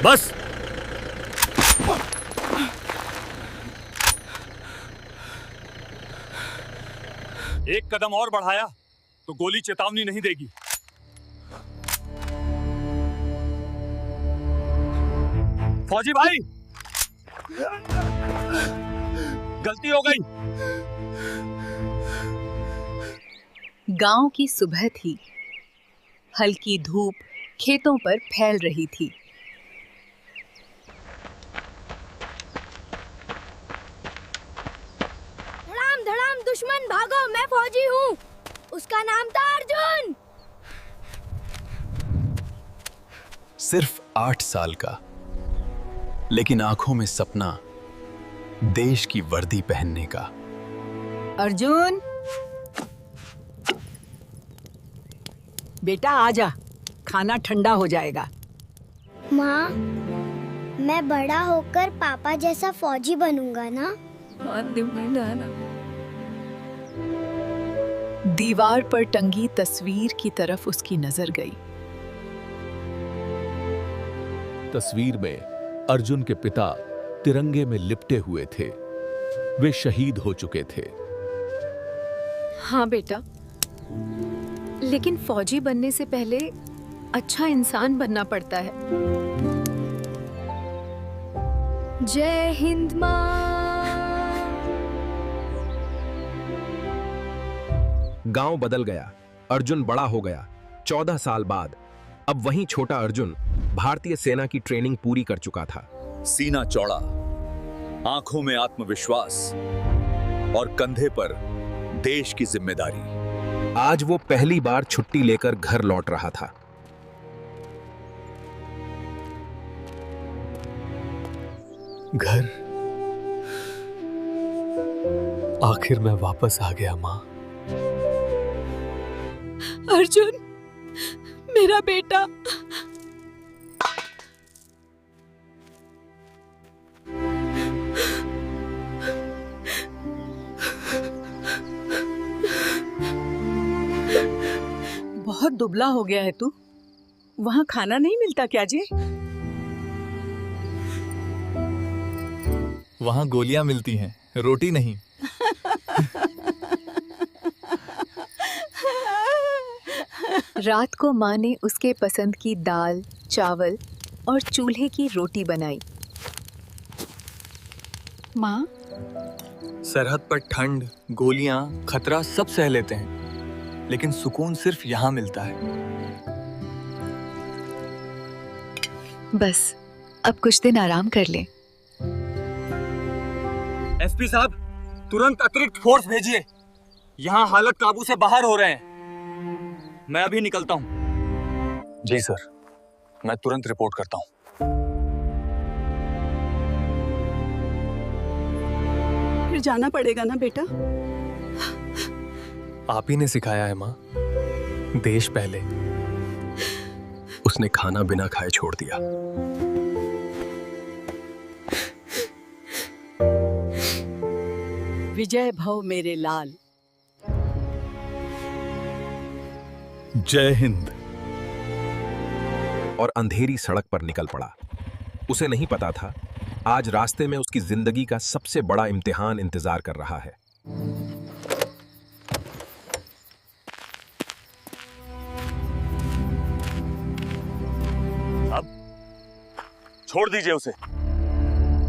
बस। एक कदम और बढ़ाया तो गोली चेतावनी नहीं देगी। फौजी भाई, गलती हो गई। गांव की सुबह थी। हल्की धूप खेतों पर फैल रही थी। धड़ाम धड़ाम दुश्मन भागो, मैं फौजी हूँ। उसका नाम था अर्जुन। सिर्फ 8 साल का, लेकिन आंखों में सपना देश की वर्दी पहनने का। अर्जुन, बेटा आजा, खाना ठंडा हो जाएगा। माँ, मैं बड़ा होकर पापा जैसा फौजी बनूंगा ना? दीवार पर टंगी तस्वीर की तरफ उसकी नजर गई। तस्वीर में अर्जुन के पिता तिरंगे में लिपटे हुए थे। वे शहीद हो चुके थे। हाँ बेटा, लेकिन फौजी बनने से पहले अच्छा इंसान बनना पड़ता है। जय हिंद माँ। गांव बदल गया। अर्जुन बड़ा हो गया। 14 साल बाद अब वही छोटा अर्जुन भारतीय सेना की ट्रेनिंग पूरी कर चुका था। सीना चौड़ा, आंखों में आत्मविश्वास और कंधे पर देश की जिम्मेदारी। आज वो पहली बार छुट्टी लेकर घर लौट रहा था। घर, आखिर मैं वापस आ गया माँ। अर्जुन, मेरा बेटा। बहुत दुबला हो गया है तू। वहाँ खाना नहीं मिलता क्या जी? वहाँ गोलियां मिलती हैं, रोटी नहीं। रात को माँ ने उसके पसंद की दाल, चावल और चूल्हे की रोटी बनाई। माँ, सरहद पर ठंड, गोलियां, खतरा सब सह लेते हैं, लेकिन सुकून सिर्फ यहाँ मिलता है। बस अब कुछ दिन आराम कर ले। एसपी साहब, तुरंत अतिरिक्त फोर्स भेजिए। यहाँ हालत काबू से बाहर हो रहे हैं। मैं अभी निकलता हूँ। जी सर, मैं तुरंत रिपोर्ट करता हूँ। फिर जाना पड़ेगा ना बेटा? आप ही ने सिखाया है माँ, देश पहले। उसने खाना बिना खाए छोड़ दिया। विजय भव मेरे लाल। जय हिंद। और अंधेरी सड़क पर निकल पड़ा। उसे नहीं पता था आज रास्ते में उसकी जिंदगी का सबसे बड़ा इम्तिहान इंतजार कर रहा है। अब छोड़ दीजिए उसे,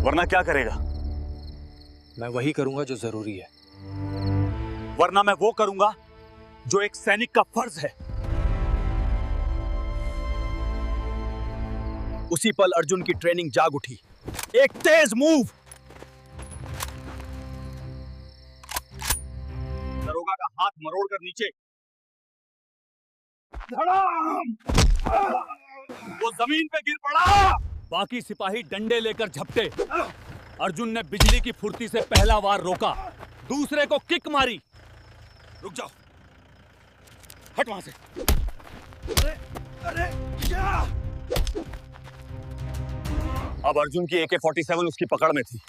वरना क्या करेगा? मैं वही करूंगा जो जरूरी है। वरना मैं वो करूंगा जो एक सैनिक का फर्ज है। उसी पल अर्जुन की ट्रेनिंग जाग उठी। एक तेज मूव, दरोगा का हाथ मरोड़कर नीचे, धड़ाम! वो जमीन पे गिर पड़ा। बाकी सिपाही डंडे लेकर झपटे। अर्जुन ने बिजली की फुर्ती से पहला वार रोका, दूसरे को किक मारी। रुक जाओ, हट वहां से। अरे क्या? अब अर्जुन की AK-47 उसकी पकड़ में थी।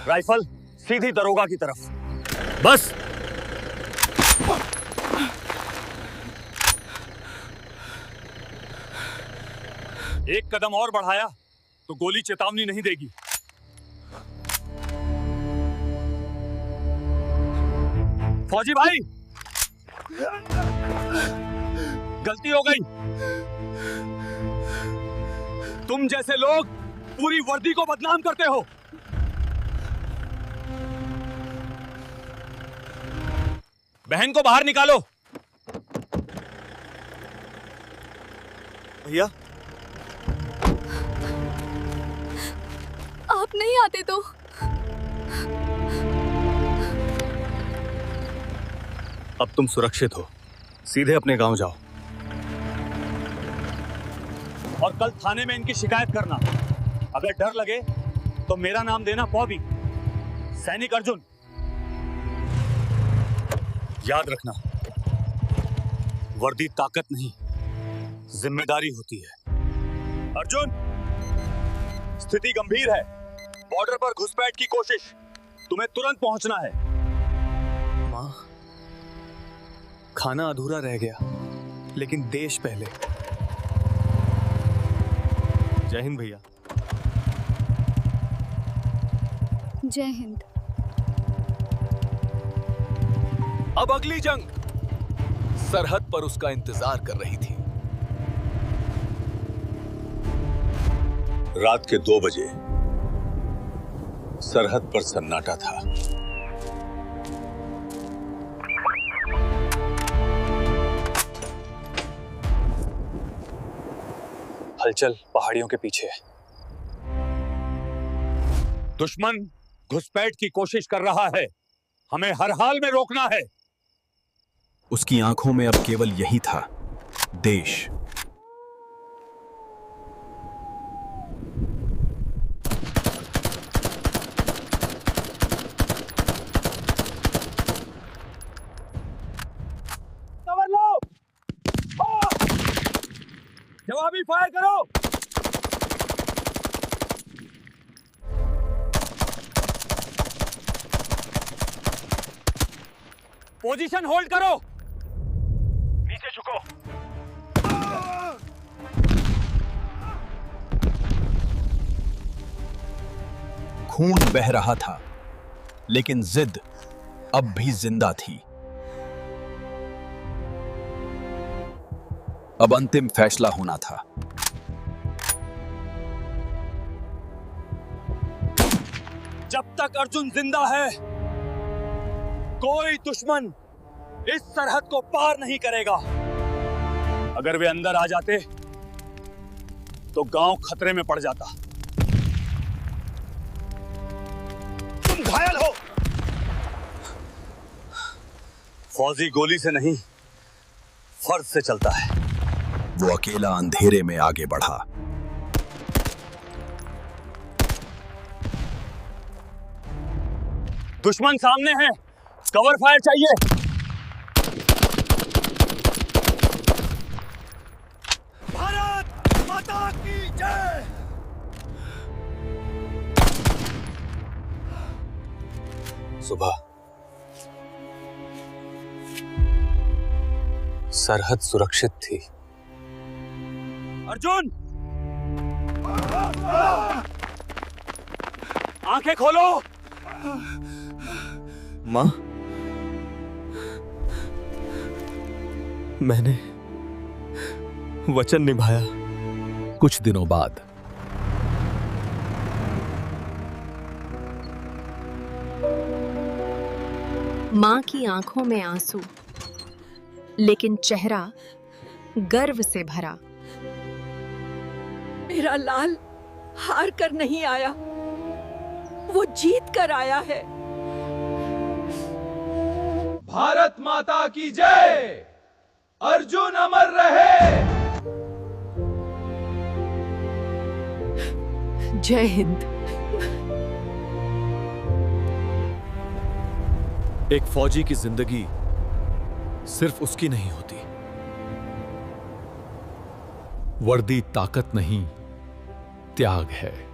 राइफल सीधी दरोगा की तरफ। बस। एक कदम और बढ़ाया तो गोली चेतावनी नहीं देगी। फौजी भाई, गलती हो गई। तुम जैसे लोग पूरी वर्दी को बदनाम करते हो। बहन को बाहर निकालो। भैया, आप नहीं आते तो। अब तुम सुरक्षित हो, सीधे अपने गांव जाओ और कल थाने में इनकी शिकायत करना। अगर डर लगे तो मेरा नाम देना, बॉबी, सैनिक अर्जुन। याद रखना, वर्दी ताकत नहीं, जिम्मेदारी होती है। अर्जुन, स्थिति गंभीर है। बॉर्डर पर घुसपैठ की कोशिश, तुम्हें तुरंत पहुंचना है। मां, खाना अधूरा रह गया, लेकिन देश पहले। जय हिंद भैया। जय हिंद। अब अगली जंग सरहद पर उसका इंतजार कर रही थी। रात के 2 बजे सरहद पर सन्नाटा था। हलचल पहाड़ियों के पीछे है। दुश्मन घुसपैठ की कोशिश कर रहा है, हमें हर हाल में रोकना है। उसकी आंखों में अब केवल यही था, देश। कवर लो, जवाबी फायर करो। पोजीशन होल्ड करो, नीचे झुको। खून बह रहा था, लेकिन जिद अब भी जिंदा थी। अब अंतिम फैसला होना था। जब तक अर्जुन जिंदा है, कोई दुश्मन इस सरहद को पार नहीं करेगा। अगर वे अंदर आ जाते तो गांव खतरे में पड़ जाता। तुम घायल हो। फौजी गोली से नहीं, फर्ज से चलता है। वो अकेला अंधेरे में आगे बढ़ा। दुश्मन सामने है, कवर फायर चाहिए। भारत माता की जय। सुबह सरहद सुरक्षित थी। अर्जुन, आंखें खोलो। मां, मैंने वचन निभाया। कुछ दिनों बाद माँ की आंखों में आंसू, लेकिन चेहरा गर्व से भरा। मेरा लाल हार कर नहीं आया, वो जीत कर आया है। भारत माता की जय। अर्जुन अमर रहे। जय हिंद। एक फौजी की जिंदगी सिर्फ उसकी नहीं होती। वर्दी ताकत नहीं, त्याग है।